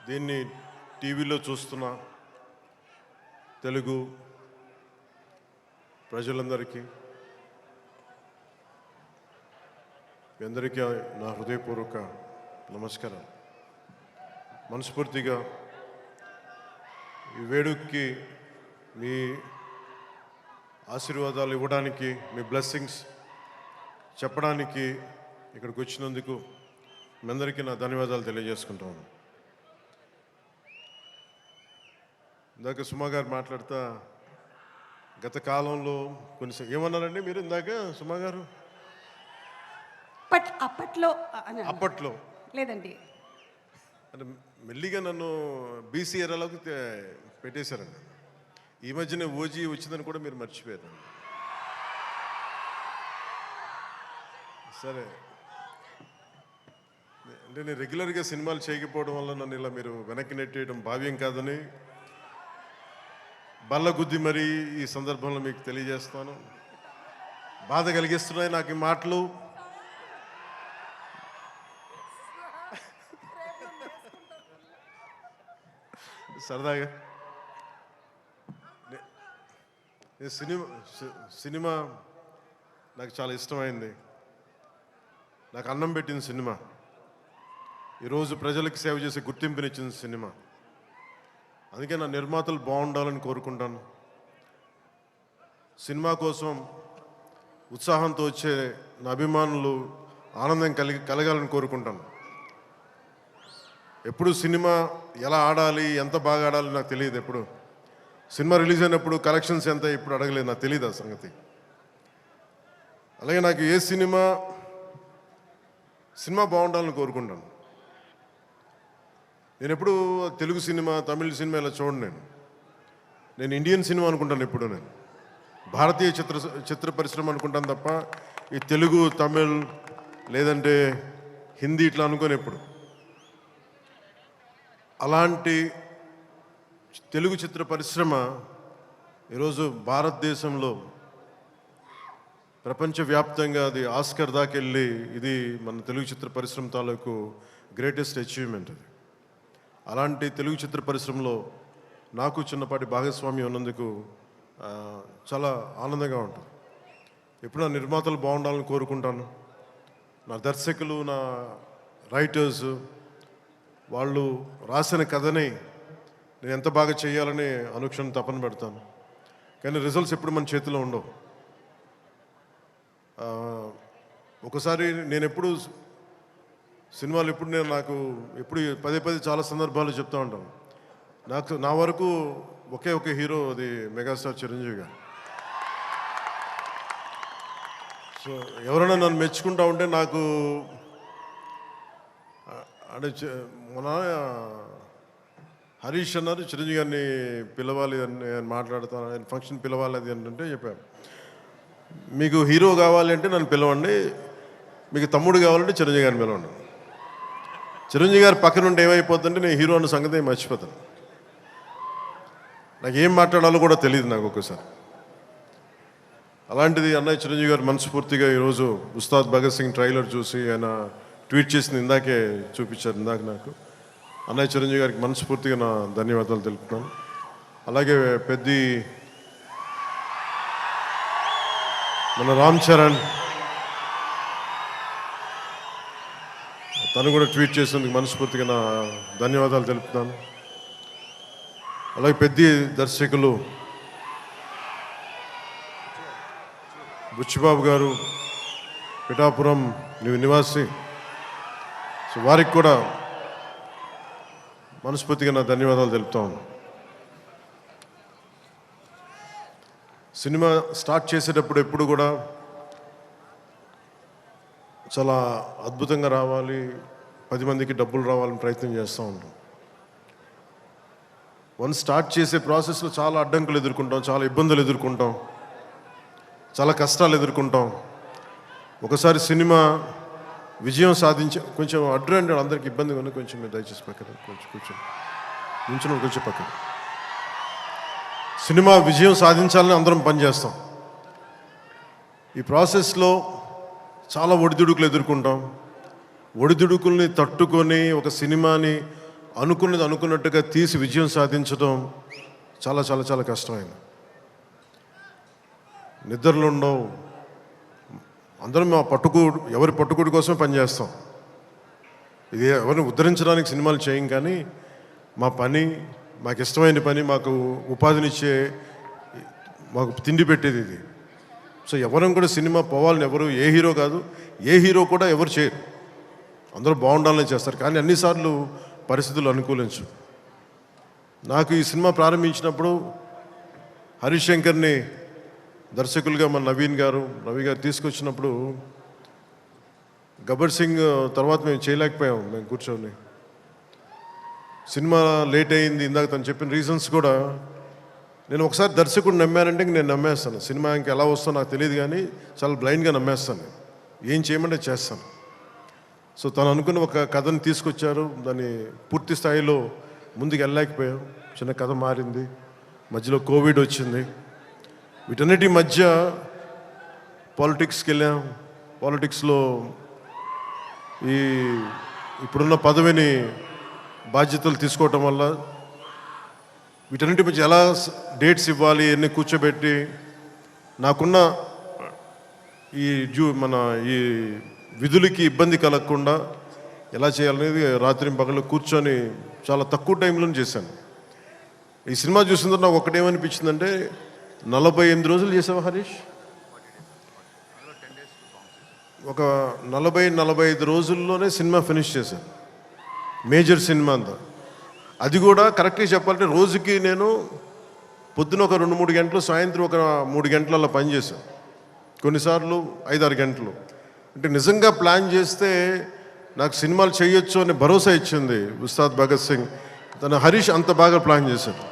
దీన్ని టీవీలో చూస్తున్న తెలుగు ప్రజలందరికీ మీ అందరికీ నా హృదయపూర్వక నమస్కారాలు. మనస్ఫూర్తిగా ఈ వేడుకకి మీ ఆశీర్వాదాలు ఇవ్వడానికి, మీ బ్లెస్సింగ్స్ చెప్పడానికి ఇక్కడికి వచ్చినందుకు మీ అందరికీ నా ధన్యవాదాలు తెలియజేసుకుంటాను. ఇందాక సుమా గారు మాట్లాడుతా గత కాలంలో కొన్ని ఏమన్నారండి మీరు ఇందాక సుమా గారు? అప్పట్లో లేదండి, అంటే మెల్లిగా నన్ను బీసీ ఎరాలోకి పెట్టేశారండి. ఈ మధ్యనే ఓజీ వచ్చిందని కూడా మీరు మర్చిపోయారు. సరే, అంటే నేను రెగ్యులర్గా సినిమాలు చేయకపోవడం వల్ల నన్ను ఇలా మీరు వెనక్కి నెట్టేయడం భావ్యం కాదని బల్ల గుద్ది మరీ ఈ సందర్భంలో మీకు తెలియజేస్తాను. బాధ కలిగిస్తున్నాయి నాకు ఈ మాటలు. సరదాగా సినిమా నాకు చాలా ఇష్టమైంది. నాకు అన్నం పెట్టిన సినిమా, ఈరోజు ప్రజలకు సేవ చేసే గుర్తింపునిచ్చిన సినిమా. అందుకే నా నిర్మాతలు బాగుండాలని కోరుకుంటాను. సినిమా కోసం ఉత్సాహంతో వచ్చే నా అభిమానులు ఆనందం కలగాలని కోరుకుంటాను. ఎప్పుడు సినిమా ఎలా ఆడాలి, ఎంత బాగా ఆడాలి నాకు తెలియదు. ఎప్పుడు సినిమా రిలీజ్ అయినప్పుడు కలెక్షన్స్ ఎంత ఇప్పుడు అడగలేదు, నాకు తెలియదు ఆ సంగతి. అలాగే నాకు ఏ సినిమా బాగుండాలని కోరుకుంటాను. నేను ఎప్పుడు తెలుగు సినిమా, తమిళ సినిమా ఇలా చూడండి. నేను ఇండియన్ సినిమా అనుకుంటాను. ఎప్పుడు నేను భారతీయ చిత్ర పరిశ్రమ అనుకుంటాను తప్ప ఈ తెలుగు, తమిళ్ లేదంటే హిందీ ఇట్లా అనుకోని ఎప్పుడు. అలాంటి తెలుగు చిత్ర పరిశ్రమ ఈరోజు భారతదేశంలో ప్రపంచవ్యాప్తంగా అది ఆస్కర్ దాకెళ్ళి, ఇది మన తెలుగు చిత్ర పరిశ్రమ తాలూకు గ్రేటెస్ట్ అచీవ్మెంట్ అది. అలాంటి తెలుగు చిత్ర పరిశ్రమలో నాకు చిన్నపాటి భాగస్వామ్యం ఉన్నందుకు చాలా ఆనందంగా ఉంటుంది. ఎప్పుడు నా నిర్మాతలు బాగుండాలని కోరుకుంటాను. నా దర్శకులు, నా రైటర్స్, వాళ్ళు రాసిన కథని నేను ఎంత బాగా చేయాలని అనుక్షణం తపన పెడతాను. కానీ రిజల్ట్స్ ఎప్పుడు మన చేతిలో ఉండవు. ఒకసారి నేను ఎప్పుడు సినిమాలు నాకు పదే చాలా సందర్భాలు చెప్తూ ఉంటాను. నా వరకు ఒకే హీరో, అది మెగాస్టార్ చిరంజీవి గారు. సో ఎవరైనా నన్ను మెచ్చుకుంటా ఉంటే నాకు అంటే మన హరీష్ అన్నారు చిరంజీవి గారిని పిలవాలి అని నేను మాట్లాడుతాను, ఆయన ఫంక్షన్ పిలవాలి అది అంటే చెప్పాను, మీకు హీరో కావాలి అంటే నన్ను పిలవండి, మీకు తమ్ముడు కావాలంటే చిరంజీవి గారిని పిలవండి. చిరంజీవి గారు పక్కన ఉంటే ఏమైపోతుందంటే నేను హీరో అన్న సంగతి మర్చిపోతాను. నాకు ఏం మాట్లాడాలో కూడా తెలియదు నాకు ఒక్కసారి. అలాంటిది అన్నయ్య చిరంజీవి గారు మనస్ఫూర్తిగా ఈరోజు ఉస్తాద్ భగత్ సింగ్ ట్రైలర్ చూసి ఆయన ట్వీట్ చేసింది ఇందాకే చూపించారు. ఇందాక నాకు అన్నయ్య చిరంజీవి గారికి మనస్ఫూర్తిగా నా ధన్యవాదాలు తెలుపుతున్నాను. అలాగే మన రామ్ చరణ్, తను కూడా ట్వీట్ చేసేందుకు మనస్ఫూర్తిగా నా ధన్యవాదాలు తెలుపుతున్నాను. అలాగే దర్శకులు బుచ్చిబాబు గారు, పిఠాపురం నివాసి, సో వారికి కూడా మనస్ఫూర్తిగా నా ధన్యవాదాలు తెలుపుతాను. సినిమా స్టార్ట్ చేసేటప్పుడు ఎప్పుడు కూడా చాలా అద్భుతంగా రావాలి, 10 మందికి డబ్బులు రావాలని ప్రయత్నం చేస్తూ ఉంటాం. స్టార్ట్ చేసే ప్రాసెస్లో చాలా అడ్డంకులు ఎదుర్కొంటాం, చాలా ఇబ్బందులు ఎదుర్కొంటాం, చాలా కష్టాలు ఎదుర్కొంటాం. ఒకసారి సినిమా విజయం కొంచెం అడ్డు అందరికి ఇబ్బంది కానీ కొంచెం మీరు దయచేసి పక్కన కొంచెం పక్కన. సినిమా విజయం సాధించాలని అందరం పనిచేస్తాం. ఈ ప్రాసెస్లో చాలా ఒడిదుడుకులు ఎదుర్కొంటాం. ఒడిదుడుకుల్ని తట్టుకొని ఒక సినిమాని అనుకున్నది అనుకున్నట్టుగా తీసి విజయం సాధించడం చాలా చాలా చాలా కష్టమైంది. నిద్రలు ఉండవు. అందరం మా ఎవరి పట్టుకోడి కోసమే పనిచేస్తాం. ఇది ఎవరిని ఉద్ధరించడానికి సినిమాలు చేయం, కానీ మా పని, మాకు ఇష్టమైన పని, మాకు ఉపాధినిచ్చే, మాకు తిండి పెట్టేది ఇది. సో ఎవరం కూడా సినిమా పోవాలని ఎవరు, ఏ హీరో కాదు, ఏ హీరో కూడా ఎవరు చేయరు. అందరూ బాగుండాలని చేస్తారు, కానీ అన్నిసార్లు పరిస్థితులు అనుకూలించు. నాకు ఈ సినిమా ప్రారంభించినప్పుడు హరీష్ శంకర్ని దర్శకులుగా మన రవి గారు తీసుకొచ్చినప్పుడు గబ్బర్ సింగ్ తర్వాత మేము చేయలేకపోయాం. మేము కూర్చొని సినిమా లేట్ అయింది. ఇందాక తను చెప్పిన రీజన్స్ కూడా నేను ఒకసారి దర్శకుడు నమ్మానంటే నేను నమ్మేస్తాను. సినిమా ఇంకా ఎలా వస్తుందో నాకు తెలియదు, కానీ చాలా బ్లైండ్గా నమ్మేస్తాను. ఏం చేయమంటే చేస్తాను. సో తను అనుకున్న ఒక కథను తీసుకొచ్చారు. దాన్ని పూర్తి స్థాయిలో ముందుకు వెళ్ళలేకపోయాం. చిన్న కథ మారింది, మధ్యలో కోవిడ్ వచ్చింది. వీటన్నిటి మధ్య పాలిటిక్స్కి వెళ్ళాం. పాలిటిక్స్లో ఇప్పుడున్న పదవిని బాధ్యతలు తీసుకోవటం వల్ల వీటన్నిటి మధ్య ఎలా డేట్స్ ఇవ్వాలి అన్నీ కూర్చోబెట్టి నాకున్న ఈ విధులకి ఇబ్బంది కలగకుండా ఎలా చేయాలనేది రాత్రి పగలు కూర్చొని చాలా తక్కువ టైంలో చేశాను. ఈ సినిమా చూసిన తర్వాత నాకు ఒకటేమనిపించిందంటే, 48 రోజులు చేసావా హరీష్? ఒక 40-45 రోజుల్లోనే సినిమా ఫినిష్ చేశాను. మేజర్ సినిమా అంతా. అది కూడా కరెక్ట్గా చెప్పాలంటే రోజుకి నేను పొద్దున ఒక 2-3 గంటలు, సాయంత్రం ఒక 3 గంటలలో పనిచేశాను. కొన్నిసార్లు 5-6 గంటలు. అంటే నిజంగా ప్లాన్ చేస్తే నాకు సినిమాలు చేయొచ్చు అనే భరోసా ఇచ్చింది ఉస్తాద్ భగత్ సింగ్. హరీష్ అంత బాగా ప్లాన్ చేశాడు.